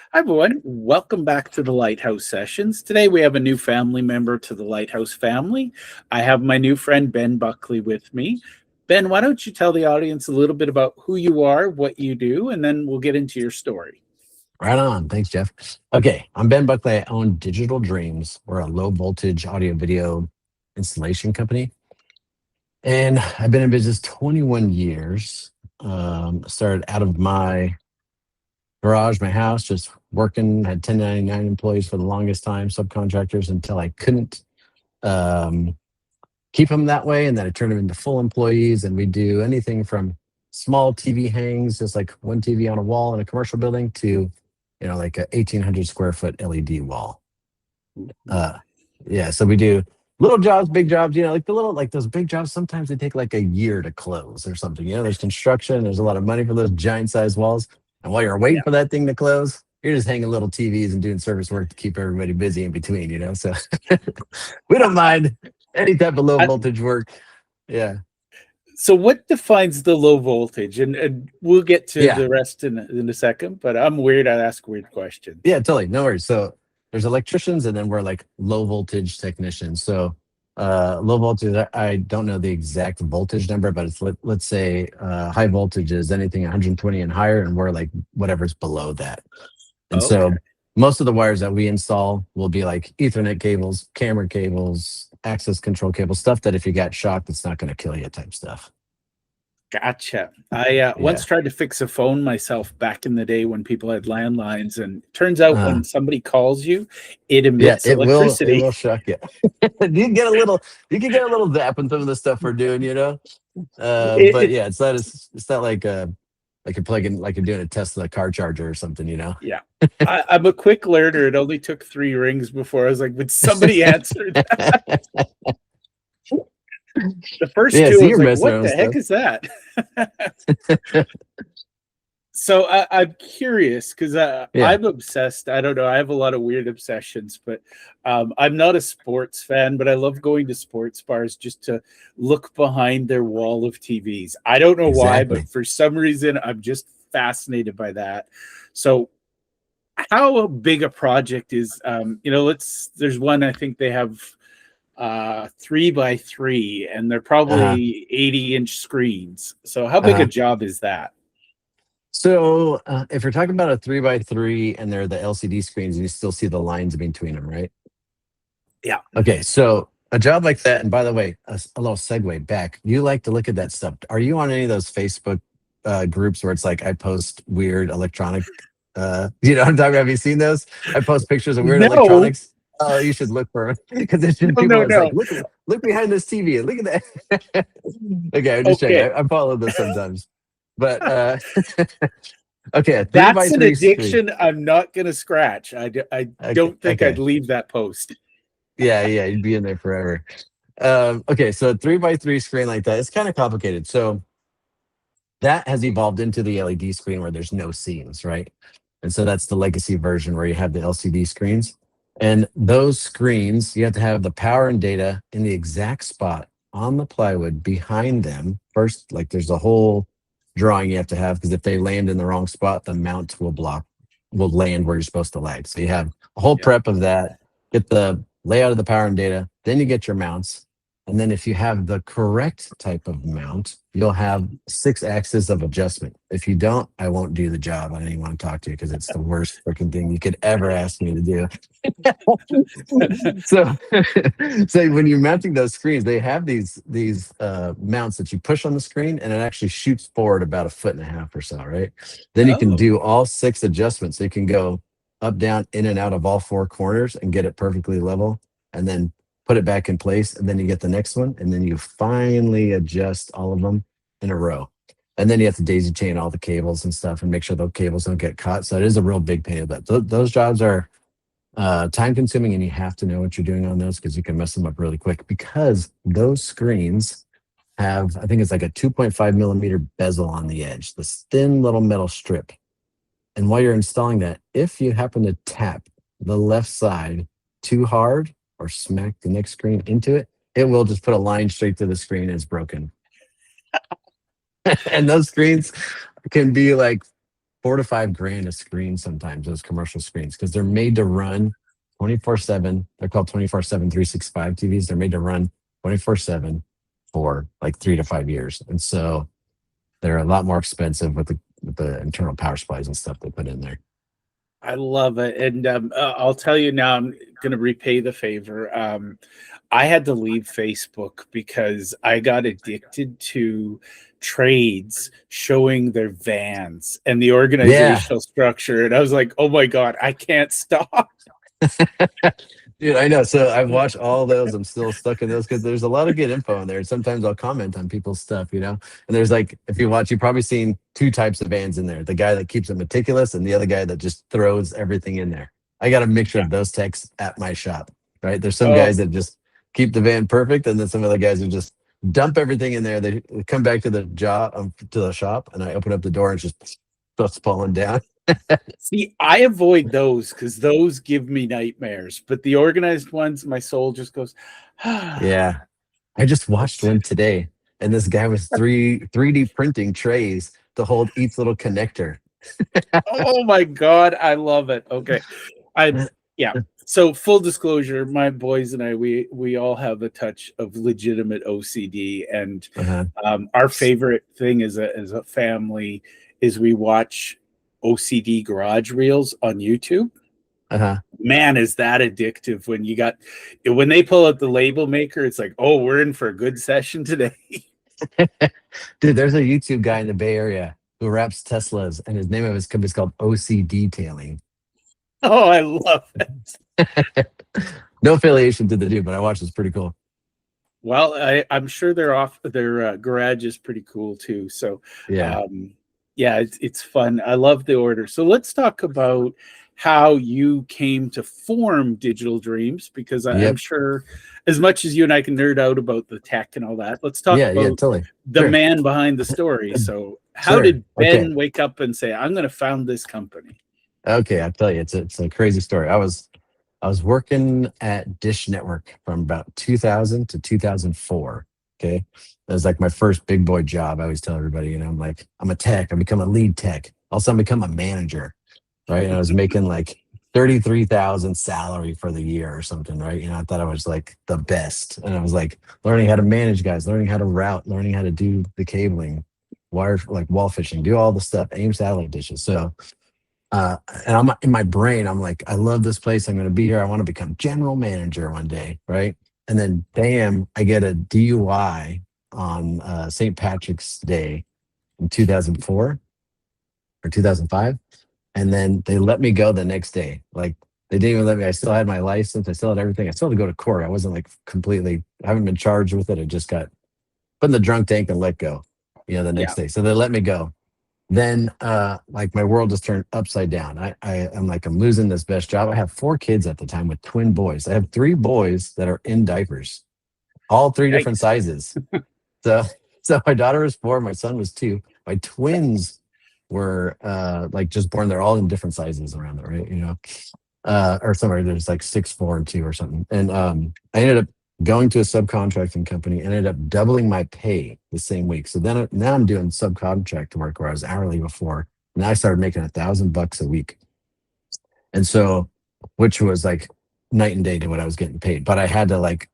Hi, everyone. Welcome back to the Lighthouse Sessions. Today we have a new family member to the Lighthouse family. I have my new friend Ben Buckley with me. Ben, why don't you tell the audience a little bit about who you are, what you do, and then we'll get into your story. Right on. Thanks, Jeff. Okay, I'm Ben Buckley. I own Digital Dreams. We're a low voltage audio video installation company. And I've been in business 21 years. Started out of my garage, my house, just working, had 1099 employees for the longest time, subcontractors, until I couldn't um, keep them that way. And then I turned them into full employees. And we do anything from small TV hangs, just like one TV on a wall in a commercial building, to like a 1,800 square foot LED wall. Uh, yeah, so we do little jobs, big jobs. Like the little, like those big jobs. Sometimes they take like a year to close or something. There's construction. There's a lot of money for those giant sized walls. And while you're waiting Yeah. for that thing to close, you're just hanging little TVs and doing service work to keep everybody busy in between. So we don't mind any type of low I- voltage work. Yeah, so, what defines the low voltage? And we'll get to yeah, the rest in a second, but I'm weird. I ask weird questions. yeah. Totally, no worries. So there's electricians, and then we're like low voltage technicians. So low voltage, I don't know the exact voltage number, but it's let's say high voltage is anything 120 and higher, and we're like whatever's below that. And Okay. so most of the wires that we install will be like Ethernet cables, camera cables, access control cables, stuff that if you got shocked, it's not going to kill you type stuff. Gotcha. I once Yeah. tried to fix a phone myself back in the day when people had landlines, and it turns out Uh, when somebody calls you, it yeah, emits it will electricity. shock you. You can get a little zap in some of the stuff we're doing. But It, yeah, it's not like you're plugging, like you're doing a Tesla car charger or something. yeah. I'm a quick learner. It only took 3 rings before I was like, would somebody answer that? The first Yeah, two, so I was you're like, messing what around with the heck stuff. is that? So I'm curious because Yeah. I'm obsessed. I don't know. I have a lot of weird obsessions, but I'm not a sports fan, but I love going to sports bars just to look behind their wall of TVs. I don't know why, but Exactly. for some reason, I'm just fascinated by that. So how big a project is there's one. I think they have 3 by 3, and they're Uh-huh. probably 80-inch screens. So how big a Uh-huh. job is that? So if you're talking about a 3 by 3 and they're the LCD screens and you still see the lines between them, right? Yeah. Okay, so a job like that, and by the way, a little segue back. You like to look at that stuff. Are you on any of those Facebook groups where it's like I post weird electronic? You know what I'm talking about? Have you seen those? I post pictures of weird No. electronics. Oh, you should look for it because it's just No, people. no, It's like no. look behind this TV and look at that. Okay, I'm just checking. Okay. I follow this sometimes, but okay, a three by That's an three screen. addiction I'm not going to scratch. I Okay, don't think I'd okay. leave that post. Yeah, yeah, you'd be in there forever. Okay, so a 3 by 3 screen like that, it's kind of complicated. So that has evolved into the LED screen where there's no seams, right? And so that's the legacy version where you have the LCD screens. And those screens, you have to have the power and data in the exact spot on the plywood behind them. First, like there's a whole drawing you have to have because if they land in the wrong spot, the mount will land where you're supposed to land. So you have a whole Yeah. prep of that, get the layout of the power and data, then you get your mounts. And then if you have the correct type of mount, you'll have 6 axes of adjustment. If you don't, I won't do the job. I don't even want to talk to you because it's the worst freaking thing you could ever ask me to do. So, so when you're mounting those screens, they have these mounts that you push on the screen, and it actually shoots forward about 1.5 feet or so, right? Then you can Oh, do all 6 adjustments. So you can go up, down, in and out of all 4 corners and get it perfectly level, and then put it back in place, and then you get the next one, and then you finally adjust all of them in a row. And then you have to daisy chain all the cables and stuff and make sure those cables don't get caught. So it is a real big pain in the butt. Those jobs are time consuming, and you have to know what you're doing on those because you can mess them up really quick because those screens have, I think it's like a 2.5 millimeter bezel on the edge, this thin little metal strip. And while you're installing that, if you happen to tap the left side too hard or smack the next screen into it, it will just put a line straight through the screen and it's broken. And those screens can be like $4 to $5 a screen sometimes, those commercial screens, because they're made to run 24/7. They're called 24/7 365 TVs. They're made to run 24/7 for like 3 to 5 years. And so they're a lot more expensive with the internal power supplies and stuff they put in there. I love it. And I'll tell you now, I'm going to repay the favor. I had to leave Facebook because I got addicted to trades showing their vans and the Yeah. organizational structure. And I was like, oh my God, I can't stop. Dude, I know. So I've watched all those. I'm still stuck in those because there's a lot of good info in there. Sometimes I'll comment on people's stuff, And there's like, if you watch, you've probably seen two types of vans in there. The guy that keeps it meticulous and the other guy that just throws everything in there. I got a mixture Yeah. of those techs at my shop, right? There's some Oh, guys that just keep the van perfect, and then some other guys who just dump everything in there. They come back to the job, to the shop, and I open up the door and it's just stuff's falling down. see, I avoid those because those give me nightmares. But the organized ones, my soul just goes, Yeah. I just watched one today, and this guy was 3D printing trays to hold each little connector. oh my God, I love it. Okay. Yeah. So full disclosure, my boys and I, we all have a touch of legitimate OCD, and Uh-huh. our favorite thing as a family is we watch OCD garage reels on YouTube. Uh-huh. Man, is that addictive when they pull out the label maker, it's like, oh, we're in for a good session today. Dude, there's a YouTube guy in the Bay Area who wraps Teslas, and his name of his company is called OC Detailing. Oh, I love it. No affiliation to the dude, but I watched. It's pretty cool. Well, I'm sure their garage is pretty cool too. So, Yeah. yeah, it's fun. I love the order. So let's talk about how you came to form Digital Dreams, because I'm Yep. sure as much as you and I can nerd out about the tech and all that, let's talk Yeah, about totally. the Sure. man behind the story. So how Sure. did Okay. Ben wake up and say, I'm going to found this company? Okay, I'll tell you, it's a crazy story. I was working at Dish Network from about 2000 to 2004. Okay, that was like my first big boy job. I always tell everybody, I'm like, I'm a tech. I become a lead tech. Also, I become a manager, right? And I was making like 33,000 salary for the year or something, right? I thought I was like the best, and I was like learning how to manage guys, learning how to route, learning how to do the cabling, wire, like wall fishing, do all the stuff, aim satellite dishes. So and I'm in my brain, I'm like, I love this place. I'm going to be here. I want to become general manager one day, right? And then, bam, I get a DUI on St. Patrick's Day in 2004 or 2005, and then they let me go the next day. Like they didn't even let me. I still had my license. I still had everything. I still had to go to court. I wasn't like completely. I haven't been charged with it. I just got put in the drunk tank and let go. The next day. So they let me go. Then like my world just turned upside down. I'm like, I'm losing this best job. I have 4 kids at the time with twin boys. I have 3 boys that are in diapers, all 3 different Yikes. sizes. So my daughter was 4, my son was 2. My twins were like just born. They're all in different sizes around there, right? Or somewhere there's like 6, 4, and 2 or something. And I ended up going to a subcontracting company, ended up doubling my pay the same week. So then now I'm doing subcontract work where I was hourly before. Now I started making $1,000 a week. And so, which was like night and day to what I was getting paid, but I had to like,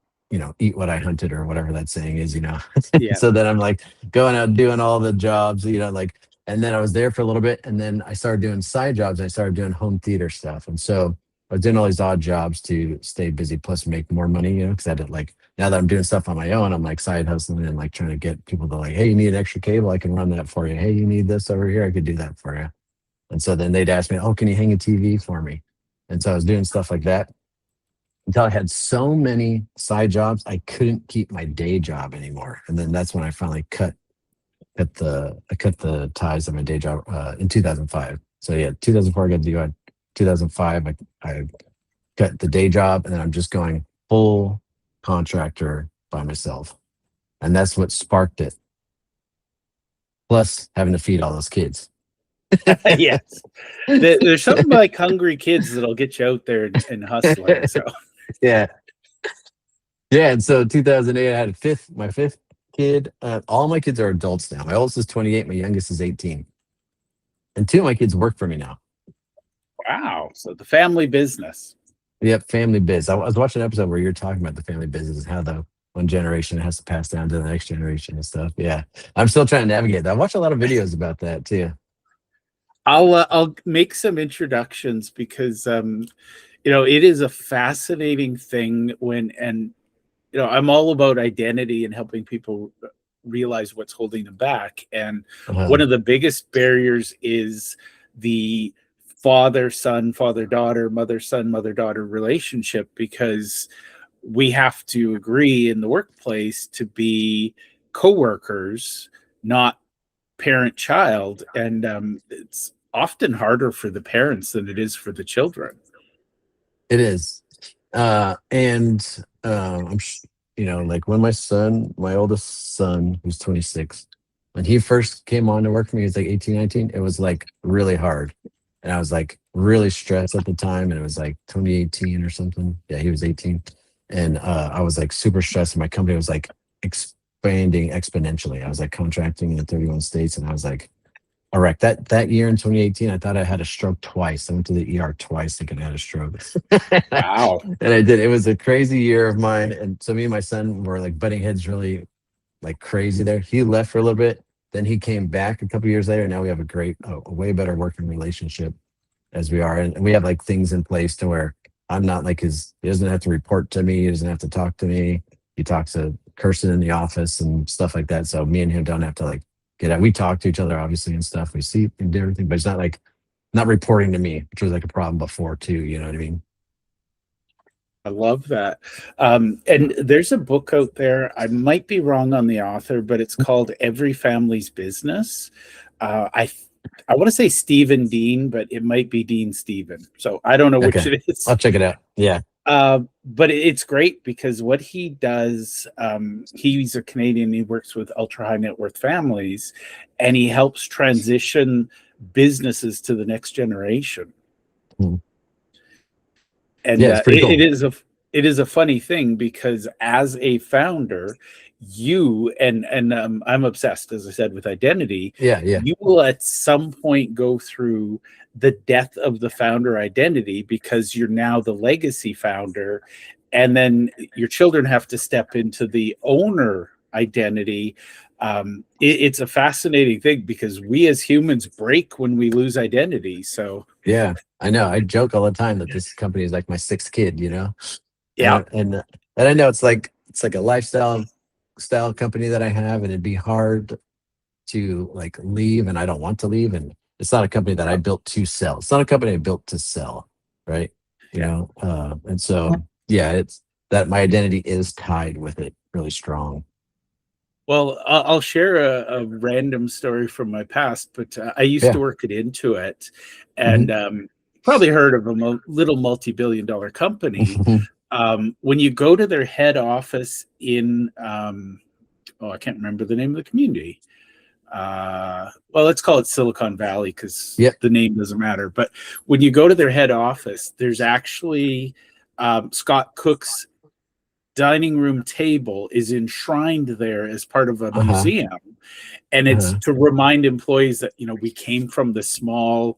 eat what I hunted or whatever that saying is. Yeah. So then I'm like going out doing all the jobs, like, and then I was there for a little bit, and then I started doing side jobs. I started doing home theater stuff. And so I was doing all these odd jobs to stay busy plus make more money, because I did like, now that I'm doing stuff on my own, I'm like side hustling and like trying to get people to like, hey, you need an extra cable? I can run that for you. Hey, you need this over here? I could do that for you. And so then they'd ask me, oh, can you hang a TV for me? And so I was doing stuff like that until I had so many side jobs, I couldn't keep my day job anymore. And then that's when I finally cut the ties of my day job in 2005. So yeah, 2004 I got to do. 2005 I cut the day job, and then I'm just going full contractor by myself, and that's what sparked it. Plus having to feed all those kids. Yes. There's something like hungry kids that'll get you out there and hustling. So Yeah. And so 2008, I had my fifth kid. All my kids are adults now. My oldest is 28. My youngest is 18. And two of my kids work for me now. Wow. So the family business. Yep, family biz. I was watching an episode where you're talking about the family business and how the one generation has to pass down to the next generation and stuff. Yeah, I'm still trying to navigate that. I watch a lot of videos about that too. I'll make some introductions because it is a fascinating thing and I'm all about identity and helping people realize what's holding them back. And Uh-huh. one of the biggest barriers is the father son, father daughter, mother son, mother daughter relationship, because we have to agree in the workplace to be coworkers, not parent child. And it's often harder for the parents than it is for the children. It is. And like when my oldest son, who's 26, when he first came on to work for me, he was like 18, 19. It was like really hard. And I was like really stressed at the time. And it was like 2018 or something. Yeah, he was 18. And I was like super stressed. And my company was like expanding exponentially. I was like contracting in 31 states. And I was like, all right, that year in 2018, I thought I had a stroke twice. I went to the ER twice thinking I had a stroke. Wow. And I did. It was a crazy year of mine. And so me and my son were like butting heads really like crazy there. He left for a little bit. Then he came back a couple years later. Now we have a way better working relationship as we are. And we have like things in place to where I'm not like he doesn't have to report to me. He doesn't have to talk to me. He talks to Kirsten in the office and stuff like that. So me and him don't have to like get out. We talk to each other obviously and stuff. We see and do everything, but it's not like not reporting to me, which was like a problem before too. You know what I mean? I love that. And there's a book out there. I might be wrong on the author, but it's called Every Family's Business. I want to say Stephen Dean, but it might be Dean Stephen. So I don't know which Okay. it is. I'll check it out. Yeah. But it's great because what he does, he's a Canadian. He works with ultra high net worth families, and he helps transition businesses to the next generation. Hmm. And Yeah, it's pretty cool. it is a funny thing because as a founder, you and I'm obsessed, as I said, with identity. Yeah. You will at some point go through the death of the founder identity because you're now the legacy founder, and then your children have to step into the owner identity. It's a fascinating thing because we as humans break when we lose identity. So Yeah, I know. I joke all the time that this company is like my sixth kid, you know? yeah. And I know it's like a lifestyle company that I have, and it'd be hard to like leave, and I don't want to leave. And it's not a company that I built to sell. It's not a company I built to sell, right? Yeah. And so yeah, it's that my identity is tied with it really strong. Well, I'll share a random story from my past, but I used to Yeah. work at Intuit, Hmm. and probably heard of a little multi-billion-dollar company. When you go to their head office in, I can't remember the name of the community. Well, let's call it Silicon Valley because Yep. the name doesn't matter. But when you go to their head office, there's actually Scott Cook's dining room table is enshrined there as part of a Uh-huh. museum, and it's Uh-huh. to remind employees that we came from the small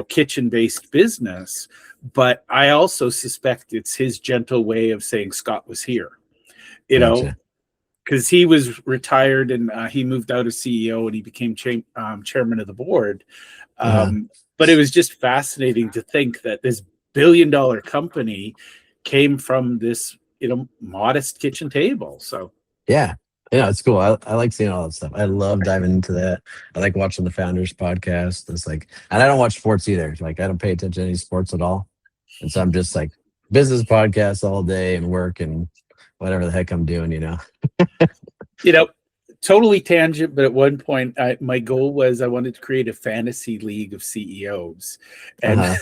kitchen based business. But I also suspect it's his gentle way of saying Scott was here, Gotcha. because he was retired and he moved out as CEO and he became chairman of the board. Uh-huh. But it was just fascinating to think that this billion-dollar company came from this, modest kitchen table. So Yeah. Yeah, it's cool. I like seeing all that stuff. I love diving into that. I like watching the Founders podcast. It's like, and I don't watch sports either. Like, I don't pay attention to any sports at all. And so I'm just like business podcasts all day and work and whatever the heck I'm doing, you know? you know, totally tangent, but at one point, my goal was I wanted to create a fantasy league of CEOs, and Uh-huh.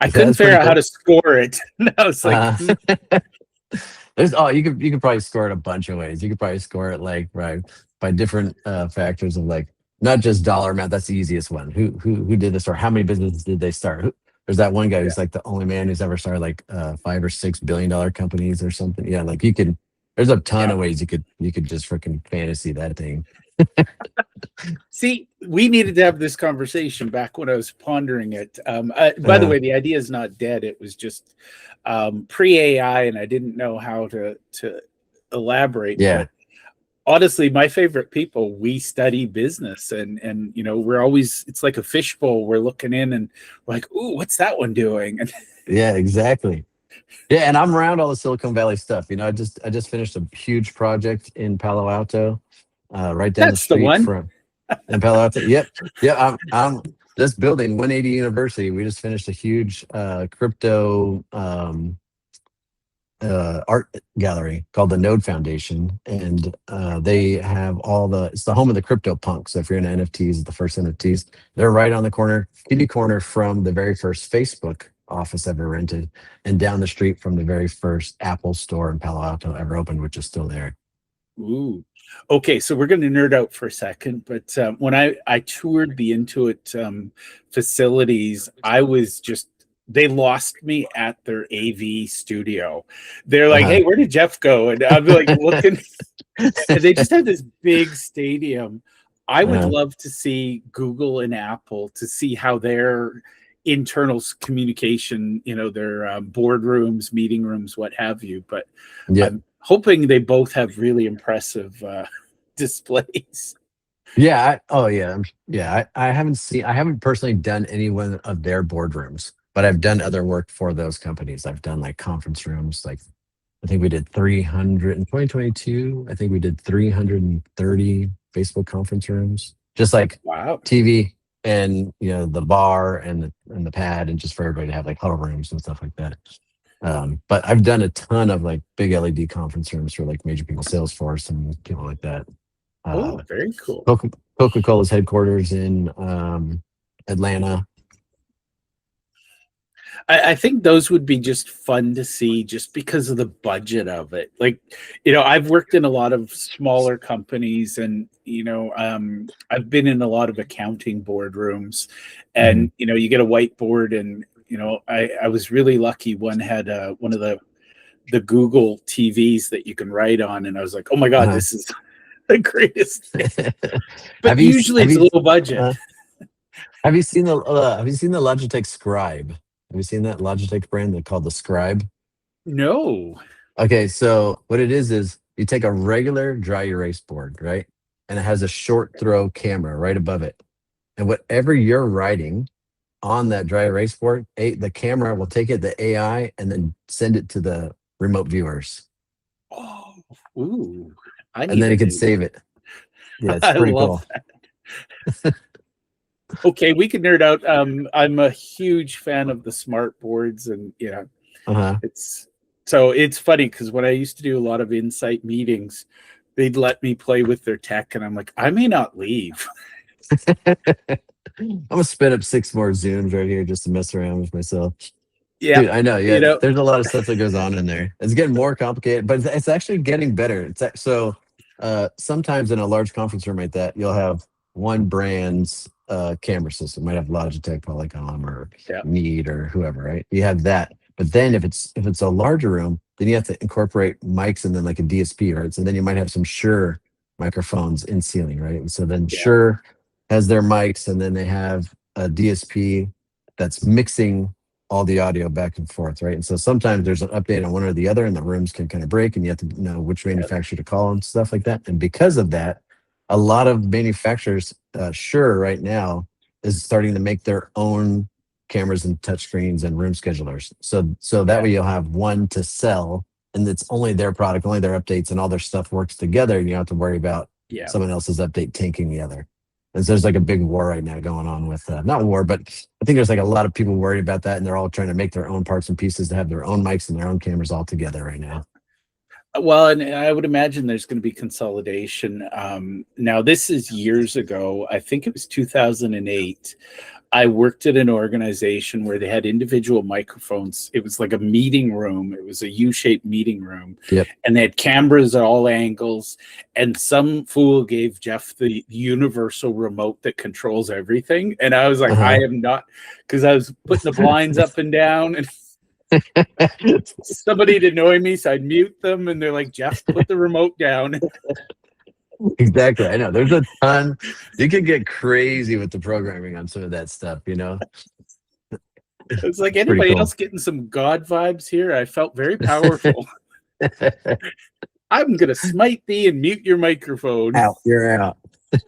I Okay, couldn't that's figure pretty out how cool. to score it. And I was like, Uh-huh. You could probably score it a bunch of ways. You could probably score it like right by different factors of like not just dollar amount. That's the easiest one. Who did this or how many businesses did they start? There's that one guy yeah, who's like the only man who's ever started like $5 or $6 billion companies or something. Yeah, like you could. There's a ton yeah. of ways you could just freaking fantasy that thing. See, we needed to have this conversation back when I was pondering it. By the way, the idea is not dead. It was just pre-AI, and I didn't know how to elaborate. Yeah. But honestly, my favorite people, we study business, and we're always, it's like a fishbowl. We're looking in, and we're like, ooh, what's that one doing? And Yeah, exactly. Yeah, and I'm around all the Silicon Valley stuff. I just finished a huge project in Palo Alto, right down the that's the street one. from in Palo Alto. Yep, yeah. I'm just building 180 University. We just finished a huge crypto art gallery called the Node Foundation, and they have it's the home of the crypto punk. So if you're into NFTs, the first NFTs, they're right on the corner, kitty corner from the very first Facebook office ever rented, and down the street from the very first Apple store in Palo Alto ever opened, which is still there. Ooh. Okay, so we're going to nerd out for a second, but when I toured the Intuit facilities, they lost me at their AV studio. They're like, hey, where did Jeff go? And I'd be like looking, and they just had this big stadium. I would love to see Google and Apple to see how their internal communication, their boardrooms, meeting rooms, what have you. But I'm hoping they both have really impressive displays. Yeah. I haven't personally done any one of their boardrooms, but I've done other work for those companies. I've done like conference rooms. Like I think we did 300 in 2022. I think we did 330 Facebook conference rooms, just like wow. TV and the bar and the pad, and just for everybody to have like huddle rooms and stuff like that. But I've done a ton of like big LED conference rooms for like major people, Salesforce and people like that. Oh, very cool. Coca-Cola's headquarters in Atlanta. I think those would be just fun to see just because of the budget of it. Like, I've worked in a lot of smaller companies, and, I've been in a lot of accounting boardrooms, and, you get a whiteboard, and, I was really lucky. One had one of the Google TVs that you can write on, and I was like, oh my God, this is the greatest thing. But usually it's a little budget. Have you seen the Logitech Scribe? Have you seen that Logitech brand? They're called the Scribe. No. Okay, so what it is you take a regular dry erase board, right? And it has a short throw camera right above it. And whatever you're writing on that dry erase board, the camera will take it, the AI, and then send it to the remote viewers. Oh, ooh. And then it can save it. Yeah, it's pretty cool. That. Okay, we can nerd out. I'm a huge fan of the smart boards, and it's funny because when I used to do a lot of Insight meetings, they'd let me play with their tech, and I'm like, I may not leave. I'm gonna spin up 6 more Zooms right here just to mess around with myself. Yeah, dude, I know. Yeah, there's a lot of stuff that goes on in there. It's getting more complicated, but it's actually getting better. Sometimes in a large conference room like that, you'll have one brand's camera system. Might have Logitech, Polycom, or Mead, or whoever, right? You have that. But then if it's a larger room, then you have to incorporate mics and then like a DSP, right? So then you might have some Shure microphones in ceiling, right? And so then Shure has their mics, and then they have a DSP that's mixing all the audio back and forth, right? And so sometimes there's an update on one or the other, and the rooms can kind of break, and you have to know which manufacturer to call and stuff like that. And because of that, a lot of manufacturers, Shure right now, is starting to make their own cameras and touchscreens and room schedulers. So that way you'll have one to sell, and it's only their product, only their updates, and all their stuff works together, and you don't have to worry about someone else's update tanking the other. And so there's like a big war right now going on with, not war, but I think there's like a lot of people worried about that, and they're all trying to make their own parts and pieces to have their own mics and their own cameras all together right now. Well, and I would imagine there's going to be consolidation. Now, this is years ago. I think it was 2008. I worked at an organization where they had individual microphones. It was like a meeting room. It was a U-shaped meeting room. Yep. And they had cameras at all angles. And some fool gave Jeff the universal remote that controls everything. And I was like, I am not, because I was putting the blinds up and down, and somebody to annoy me, so I'd mute them, and they're like, Jeff, put the remote down. Exactly. I know. There's a ton. You can get crazy with the programming on some of that stuff, you know? It's like It's pretty anybody cool. else getting some God vibes here. I felt very powerful. I'm gonna smite thee and mute your microphone. Out. You're out.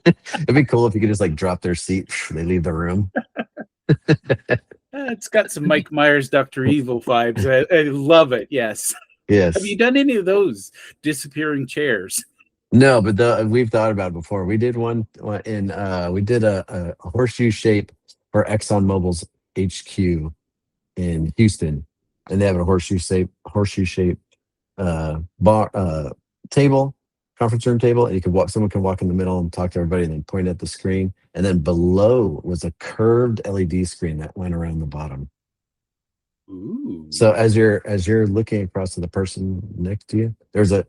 It'd be cool if you could just like drop their seat. They leave the room. It's got some Mike Myers, Dr. Evil vibes. I love it. Yes. Have Yes. you done any of those disappearing chairs? No, but we've thought about it before. We did one in we did a horseshoe shape for ExxonMobil's HQ in Houston, and they have a horseshoe shape bar table, conference room table, and you could walk. Someone can walk in the middle and talk to everybody, and then point at the screen. And then below was a curved LED screen that went around the bottom. Ooh. So as you're looking across to the person next to you, there's a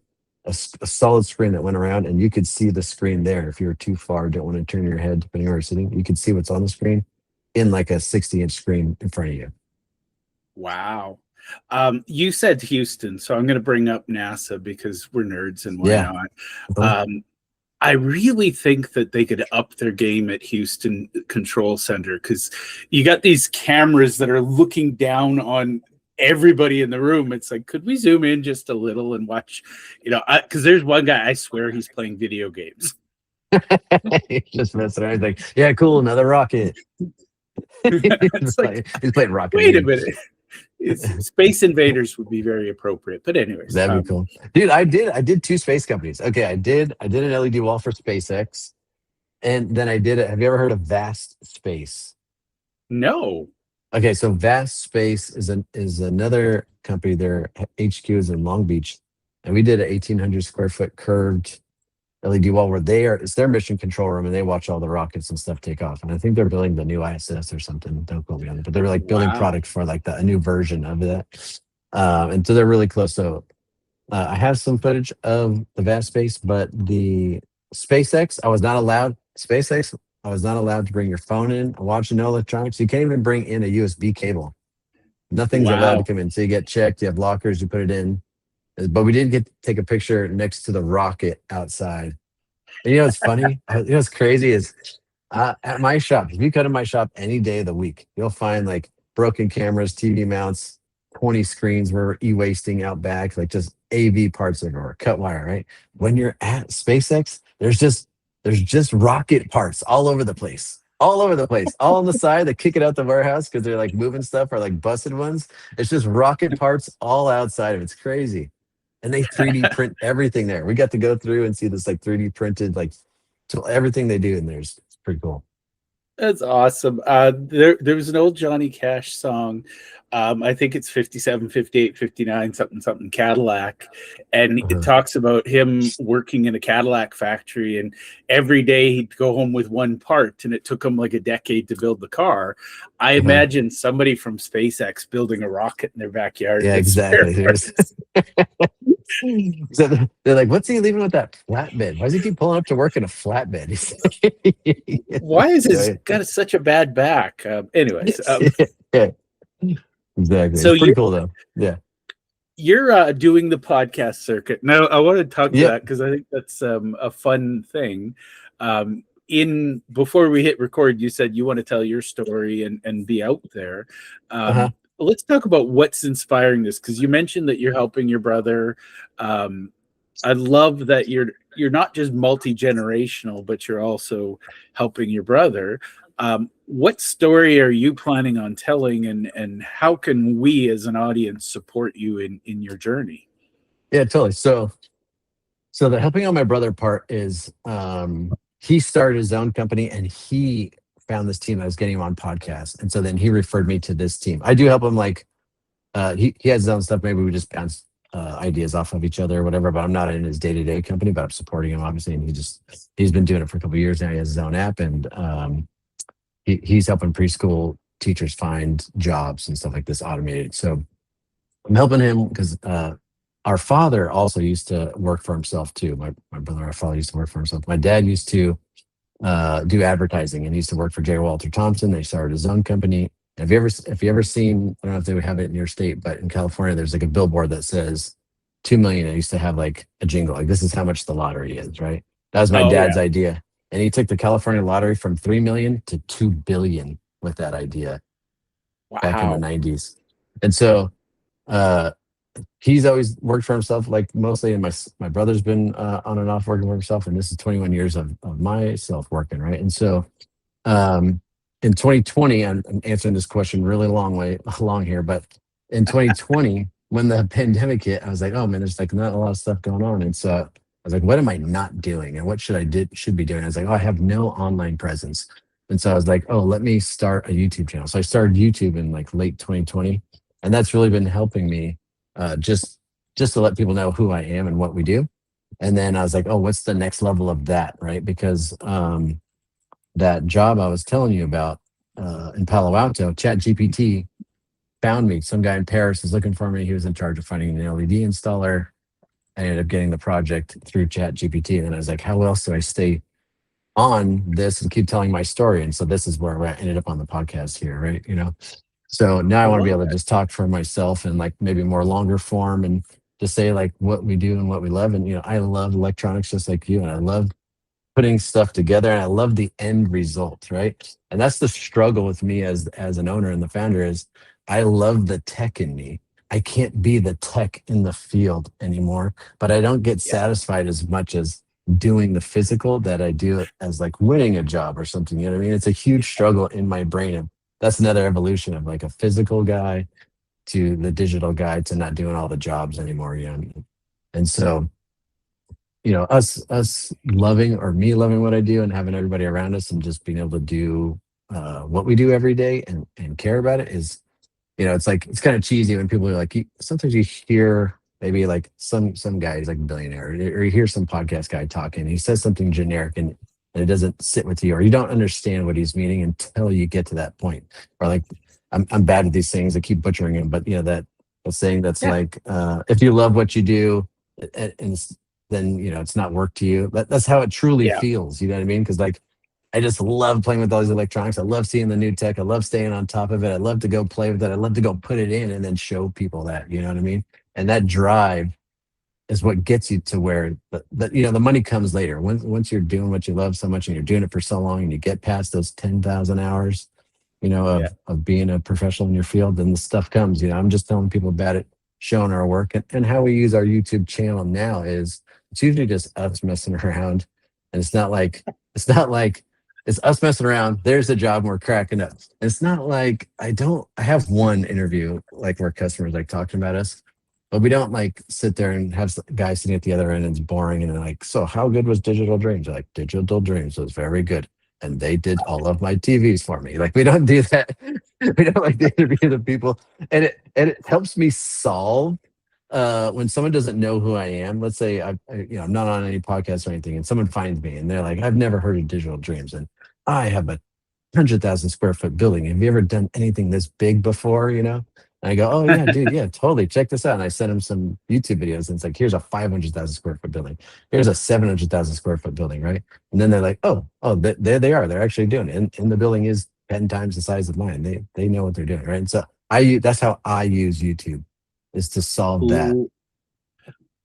solid screen that went around, and you could see the screen there. If you were too far, don't want to turn your head, depending on where you're sitting, you could see what's on the screen in like a 60-inch screen in front of you. Wow. You said Houston, so I'm going to bring up NASA because we're nerds and why Yeah. not? I really think that they could up their game at Houston Control Center because you got these cameras that are looking down on everybody in the room. It's like, could we zoom in just a little and watch? Because there's one guy, I swear he's playing video games. Just messing around. He's like, yeah, cool, another rocket. It's like, he's playing Rocket wait a League. minute. Space Invaders would be very appropriate. But anyways. That'd be cool. Dude, I did two space companies. Okay, I did an LED wall for SpaceX. And then I did it. Have you ever heard of Vast Space? No. Okay, so Vast Space is another company. Their HQ is in Long Beach, and we did an 1,800 square foot curved LED wall where it's their mission control room, and they watch all the rockets and stuff take off. And I think they're building the new ISS or something. Don't quote me on it, but they're like building Wow. product for like a new version of that. And so they're really close. So I have some footage of the Vast Space, but the SpaceX, I was not allowed. SpaceX, I was not allowed to bring your phone in, watch no electronics. You can't even bring in a USB cable. Nothing's allowed to Wow. come in. So you get checked. You have lockers. You put it in. But we did get to take a picture next to the rocket outside. And you know what's funny? You know what's crazy is at my shop, if you come to my shop any day of the week, you'll find like broken cameras, TV mounts, 20 screens where we're e-wasting out back, like just AV parts everywhere, cut wire, right? When you're at SpaceX, there's just rocket parts all over the place. All over the place. All on the side. They kick it out the warehouse because they're like moving stuff or like busted ones. It's just rocket parts all outside of it. It's crazy. And they 3D print everything there. We got to go through and see this like 3D printed, like everything they do in there is pretty cool. That's awesome. There was an old Johnny Cash song. I think it's 57, 58, 59, something Cadillac. And it talks about him working in a Cadillac factory. And every day he'd go home with one part. And it took him like a decade to build the car. I imagine somebody from SpaceX building a rocket in their backyard. Yeah, exactly. So they're like, what's he leaving with that flatbed? Why does he keep pulling up to work in a flatbed? Why is his got such a bad back? Anyways. Yeah, exactly. So it's pretty cool though. Yeah. You're doing the podcast circuit. Now I want to talk to that because I think that's a fun thing. Before we hit record, you said you want to tell your story and be out there. Let's talk about what's inspiring this, because you mentioned that you're helping your brother. I love that you're not just multi-generational, but you're also helping your brother. What story are you planning on telling, and how can we as an audience support you in your journey? Yeah, totally. So the helping out my brother part is he started his own company and he found this team that was getting him on podcasts. And so then he referred me to this team. I do help him like he has his own stuff. Maybe we just bounce ideas off of each other or whatever, but I'm not in his day-to-day company, but I'm supporting him obviously. And he's been doing it for a couple of years now. He has his own app, and he's helping preschool teachers find jobs and stuff like this automated. So I'm helping him because our father also used to work for himself too. My brother, our father used to work for himself. My dad used to do advertising and he used to work for J. Walter Thompson. They started his own company. Have you ever seen, I don't know if they would have it in your state, but in California, there's like a billboard that says 2 million. It used to have like a jingle, like this is how much the lottery is, right? That was my Oh yeah. dad's idea. And he took the California lottery from 3 million to 2 billion with that idea back in the Wow. 90s. And so uh, he's always worked for himself, like mostly. And my brother's been on and off working for himself. And this is 21 years of myself working, right? And so um, in 2020, I'm answering this question really long here, but in 2020, when the pandemic hit, I was like, oh man, there's like not a lot of stuff going on. And so I was like, what am I not doing? And what should be doing? I was like, oh, I have no online presence. And so I was like, oh, let me start a YouTube channel. So I started YouTube in like late 2020. And that's really been helping me just to let people know who I am and what we do. And then I was like, oh, what's the next level of that? Right. Because that job I was telling you about in Palo Alto, Chat GPT found me. Some guy in Paris was looking for me. He was in charge of finding an LED installer. I ended up getting the project through Chat GPT. And then I was like, how else do I stay on this and keep telling my story? And so this is where I ended up on the podcast here, right? So now I I want to be love able to it. just talk for myself and like maybe more longer form and just say like what we do and what we love. And I love electronics just like you, and I love putting stuff together, and I love the end result, right? And that's the struggle with me as an owner and the founder is I love the tech in me. I can't be the tech in the field anymore, but I don't get Yeah. satisfied as much as doing the physical that I do as like winning a job or something. You know what I mean? It's a huge struggle in my brain. And that's another evolution of like a physical guy to the digital guy to not doing all the jobs anymore. And so us loving, or me loving what I do and having everybody around us and just being able to do what we do every day and care about it is, it's like, it's kind of cheesy when people are like, sometimes you hear maybe like some guy is like a billionaire, or you hear some podcast guy talking, he says something generic and it doesn't sit with you, or you don't understand what he's meaning until you get to that point. Or like, I'm bad at these things, I keep butchering them, but that saying that's Yeah. like, if you love what you do and then it's not work to you. That's how it truly Yeah. feels. You know what I mean? Because like I just love playing with all these electronics. I love seeing the new tech. I love staying on top of it. I love to go play with it. I love to go put it in and then show people that. You know what I mean? And that drive is what gets you to where the money comes later. Once you're doing what you love so much and you're doing it for so long and you get past those 10,000 hours, Yeah. of being a professional in your field, then the stuff comes. I'm just telling people about it, showing our work, and how we use our YouTube channel now is it's usually just us messing around, and it's not like it's us messing around. There's a job and we're cracking up. It's not like I have one interview like where customers like talking about us, but we don't like sit there and have guys sitting at the other end and it's boring and they're like, so how good was Digital Dreams? They're like, Digital Dreams was very good and they did all of my TVs for me. Like we don't do that. We don't like to interview the people, and it helps me solve when someone doesn't know who I am. Let's say I'm not on any podcast or anything, and someone finds me and they're like, I've never heard of Digital Dreams, and I have a 100,000 square foot building. Have you ever done anything this big before? And I go, oh yeah, dude, yeah, totally. Check this out. And I sent him some YouTube videos, and it's like, here's a 500,000 square foot building. Here's a 700,000 square foot building, right? And then they're like, there they are. They're actually doing it. And the building is 10 times the size of mine. They know what they're doing, right? And so that's how I use YouTube, is to solve that. Ooh,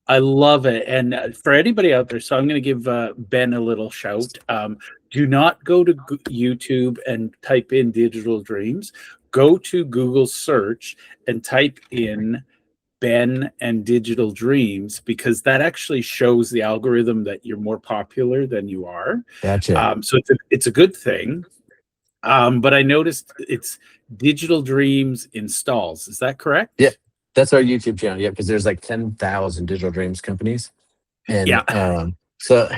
I love it. And for anybody out there, so I'm going to give Ben a little shout. Do not go to YouTube and type in Digital Dreams. Go to Google search and type in Ben and Digital Dreams, because that actually shows the algorithm that you're more popular than you are. Gotcha. So it's a good thing. But I noticed it's Digital Dreams installs. Is that correct? Yeah, that's our YouTube channel. Yeah, because there's like 10,000 Digital Dreams companies. And Yeah. so,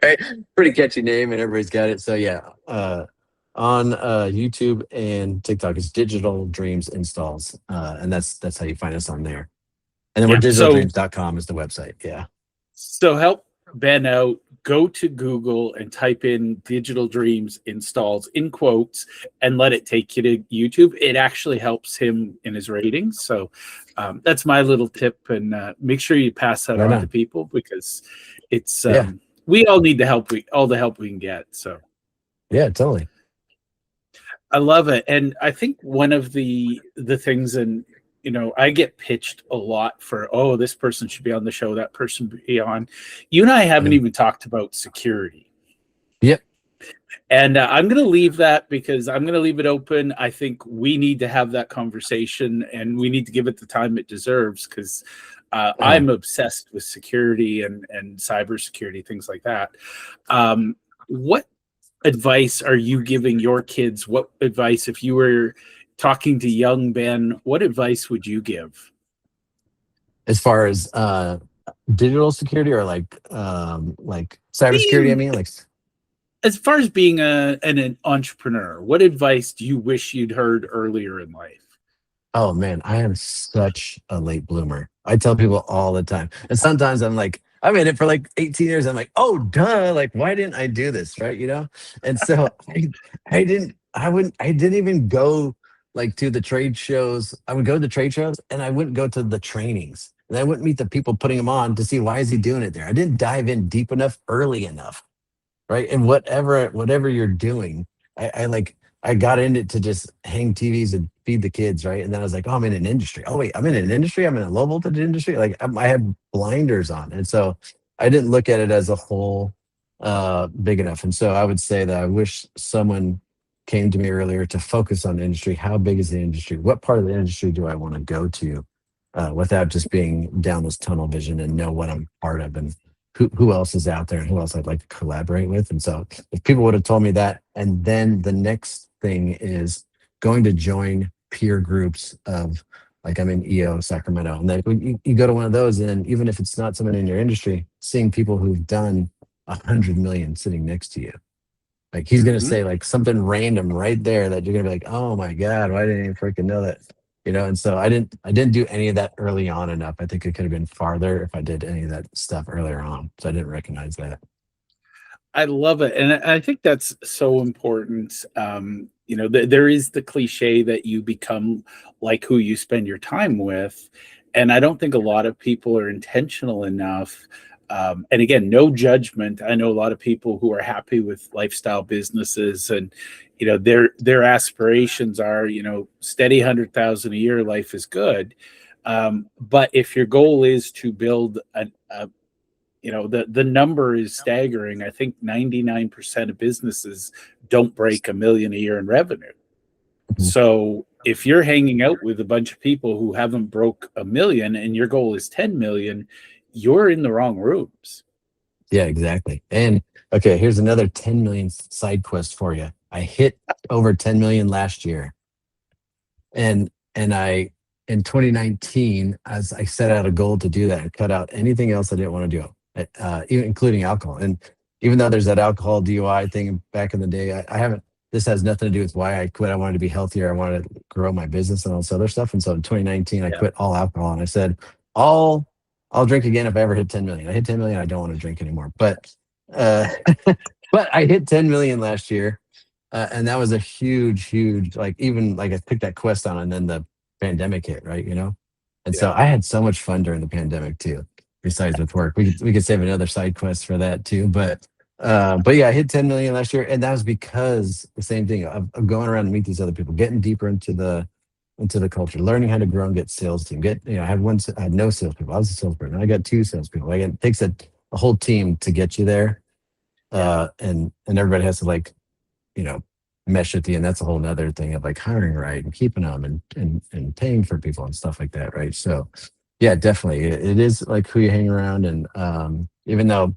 right, pretty catchy name, and everybody's got it. So yeah, on YouTube and TikTok, it's Digital Dreams Installs, and that's how you find us on there. And then we're Yeah. digitaldreams.com is the website. Yeah. So help Ben out. Go to Google and type in Digital Dreams installs in quotes and let it take you to YouTube. It actually helps him in his ratings. So that's my little tip. And make sure you pass that Right on to on. people, because it's Yeah. we all need the help. All the help we can get. So Yeah, totally. I love it. And I think one of the things, and I get pitched a lot for, oh, this person should be on the show, that person be on. You and I haven't Mhm. even talked about security. Yep. And I'm going to leave that because I'm going to leave it open. I think we need to have that conversation and we need to give it the time it deserves because Uh, I'm obsessed with security and cybersecurity, things like that. What advice are you giving your kids? What advice, if you were talking to young Ben, what advice would you give? as far as digital security or like cybersecurity, I Being, mean, like, as far as being an entrepreneur, what advice do you wish you'd heard earlier in life? oh man, I am such a late bloomer. I tell people all the time. And sometimes I'm like, I'm in it for like 18 years. I'm like, oh duh, like why didn't I do this? Right. And so I didn't even go like to the trade shows. I would go to the trade shows and I wouldn't go to the trainings. And I wouldn't meet the people putting them on to see why is he doing it there. I didn't dive in deep enough early enough, right? And whatever you're doing, I got in it to just hang TVs and feed the kids, right? And then I was like, oh, I'm in an industry. Oh wait, I'm in an industry. I'm in a low voltage industry. Like I had blinders on, and so I didn't look at it as a whole big enough. And so I would say that I wish someone came to me earlier to focus on the industry. How big is the industry? What part of the industry do I want to go to, without just being down this tunnel vision and know what I'm part of and who else is out there and who else I'd like to collaborate with. And so if people would have told me that, and then the next thing is going to join peer groups of like I'm in EO Sacramento, and then you go to one of those, and even if it's not someone in your industry, seeing people who've done 100 million sitting next to you, like he's gonna Mhm. say like something random right there that you're gonna be like, oh my god, why didn't I even freaking know that? And so I didn't do any of that early on enough. I think it could have been farther if I did any of that stuff earlier on. So I didn't recognize that. I love it. And I think that's so important. There is the cliche that you become like who you spend your time with. And I don't think a lot of people are intentional enough. And again, no judgment. I know a lot of people who are happy with lifestyle businesses and, their aspirations are, steady 100,000 a year, life is good. But if your goal is to build the number is staggering. I think 99% of businesses don't break 1 million a year in revenue. Mhm. So if you're hanging out with a bunch of people who haven't broke 1 million and your goal is 10 million, you're in the wrong rooms. Yeah, exactly. And okay, here's another 10 million side quest for you. I hit over 10 million last year. And I in 2019, as I set out a goal to do that and cut out anything else I didn't want to do, even including alcohol. And even though there's that alcohol DUI thing back in the day, I haven't. This has nothing to do with why I quit. I wanted to be healthier. I wanted to grow my business and all this other stuff. And so in 2019, I Yeah. quit all alcohol and I said, I'll I'll drink again if I ever hit 10 million. I hit 10 million. I don't want to drink anymore. Uh, but I hit 10 million last year. And that was a huge, like, even like I picked that quest on and then the pandemic hit, right? And so Yeah. I had so much fun during the pandemic too, besides with work. We could save another side quest for that too. But yeah, I hit 10 million last year. And that was because the same thing of going around and meet these other people, getting deeper into the culture, learning how to grow and get sales team. I had no salespeople. I was a salesperson. I got two salespeople. Like it takes a whole team to get you there. Yeah. And everybody has to like, you know, mesh at the end. That's a whole nother thing of like hiring right and keeping them and paying for people and stuff like that. Right. So yeah, definitely. It is like who you hang around. And even though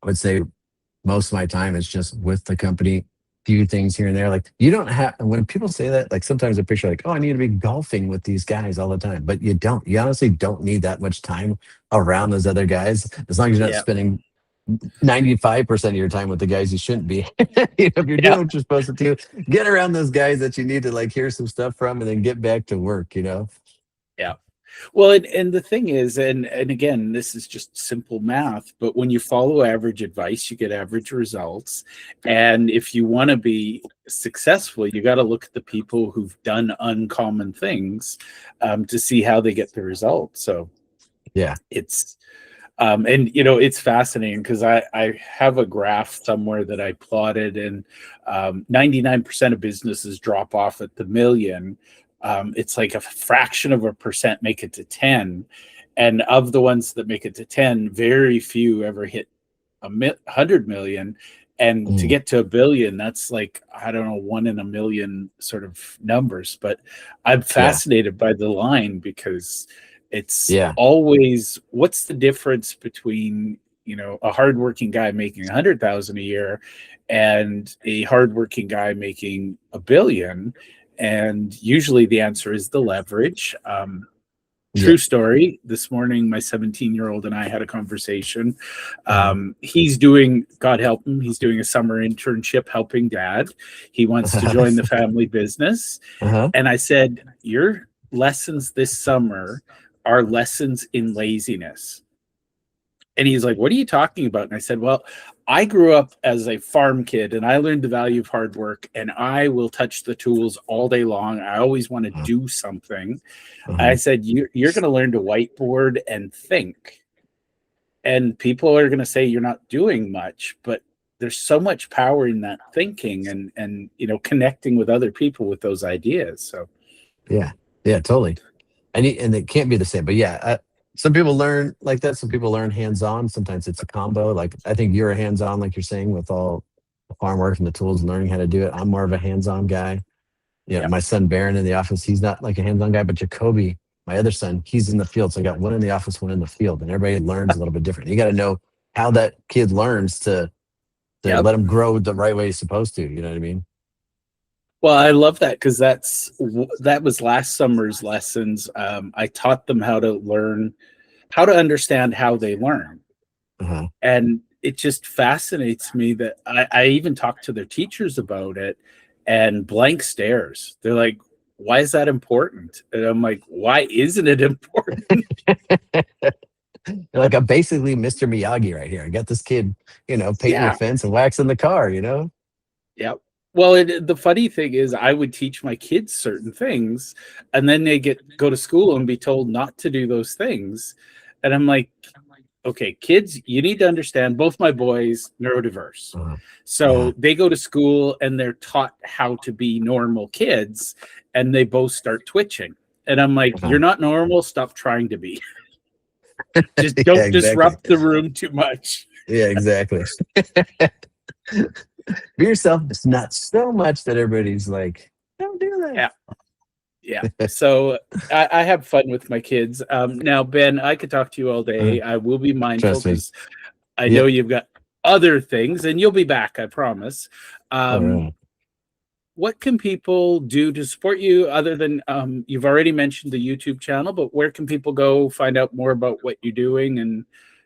I would say most of my time is just with the company, few things here and there. Like you don't have, when people say that, like sometimes I picture like, oh, I need to be golfing with these guys all the time. But you don't. You honestly don't need that much time around those other guys as long as you're not Yeah. spending 95% of your time with the guys you shouldn't be. If you're Yeah. doing what you're supposed to do, get around those guys that you need to like hear some stuff from and then get back to work. Yeah. Well, and the thing is, and again, this is just simple math, but when you follow average advice, you get average results. And if you want to be successful, you got to look at the people who've done uncommon things to see how they get the results. So Yeah. it's and it's fascinating because I have a graph somewhere that I plotted, and 99% of businesses drop off at the million. it's like a fraction of a percent make it to 10. And of the ones that make it to 10, very few ever hit 100 million. And to Mm, get to a billion, that's like, I don't know, 1 in a million sort of numbers. But I'm yeah, fascinated by the line because it's yeah, always, what's the difference between, a hardworking guy making 100,000 a year and a hardworking guy making a billion? And usually the answer is the leverage. yeah. True story. This morning, my 17-year-old and I had a conversation. Uh-huh. He's doing, God help him, he's doing a summer internship helping dad. He wants to join the family business. Uh-huh. And I said, your lessons this summer are lessons in laziness. And he's like, what are you talking about? And I said, well, I grew up as a farm kid and I learned the value of hard work, and I will touch the tools all day long. I always want to Uh-huh. do something. I Uh-huh. said, you're going to learn to whiteboard and think. And people are going to say you're not doing much, but there's so much power in that thinking and connecting with other people with those ideas. So Yeah. Yeah, totally. And it can't be the same. But yeah, some people learn like that. Some people learn hands-on. Sometimes it's a combo. Like I think you're a hands-on, like you're saying, with all the farm work and the tools and learning how to do it. I'm more of a hands-on guy. yeah. My son Baron in the office, he's not like a hands-on guy, but Jacoby, my other son, he's in the field. So I got one in the office, one in the field, and everybody learns a little bit different. You got to know how that kid learns to Yep. let him grow the right way he's supposed to. You know what I mean? Well, I love that because that was last summer's lessons. I taught them how to learn, how to understand how they learn. Uh-huh. And it just fascinates me that I even talked to their teachers about it, and blank stares. They're like, why is that important? And I'm like, why isn't it important? Like I'm basically Mr. Miyagi right here. I got this kid, painting the Yeah. fence and waxing the car. Yeah. Well, the funny thing is, I would teach my kids certain things, and then they go to school and be told not to do those things. And I'm like, okay, kids, you need to understand, both my boys neurodiverse. Uh-huh. Uh-huh. So they go to school and they're taught how to be normal kids, and they both start twitching. And I'm like, Uh-huh. you're not normal, stop trying to be. Just Yeah, don't exactly. disrupt the room too much. Yeah, exactly. Be yourself, just not so much that everybody's like, don't do that. Yeah. Yeah. So I have fun with my kids. Now, Ben, I could talk to you all Uh, day. I will be mindful Trust me. because I know Yep. you've got other things, and you'll be back, I promise. All Um, right. what can people do to support you other than you've already mentioned the YouTube channel, but where can people go find out more about what you're doing and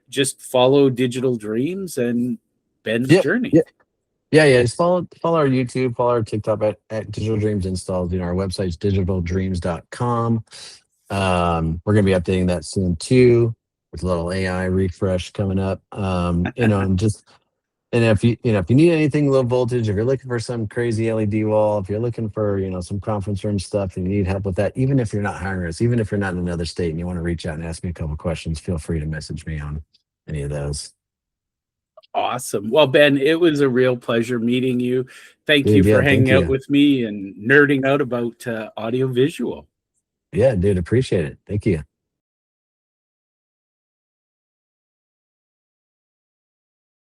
just follow Digital Dreams and Ben's Yep. journey? Yep. Yeah. Just follow our YouTube, follow our TikTok at Digital Dreams Installs. Our website's digitaldreams.com. We're gonna be updating that soon too, with a little AI refresh coming up. And if you need anything low voltage, if you're looking for some crazy LED wall, if you're looking for some conference room stuff and you need help with that, even if you're not hiring us, even if you're not in another state and you want to reach out and ask me a couple questions, feel free to message me on any of those. Awesome. Well, Ben, it was a real pleasure meeting you. Thank you Dude, for yeah, thank hanging out you. with me and nerding out about audio visual. Yeah, dude, appreciate it. Thank you.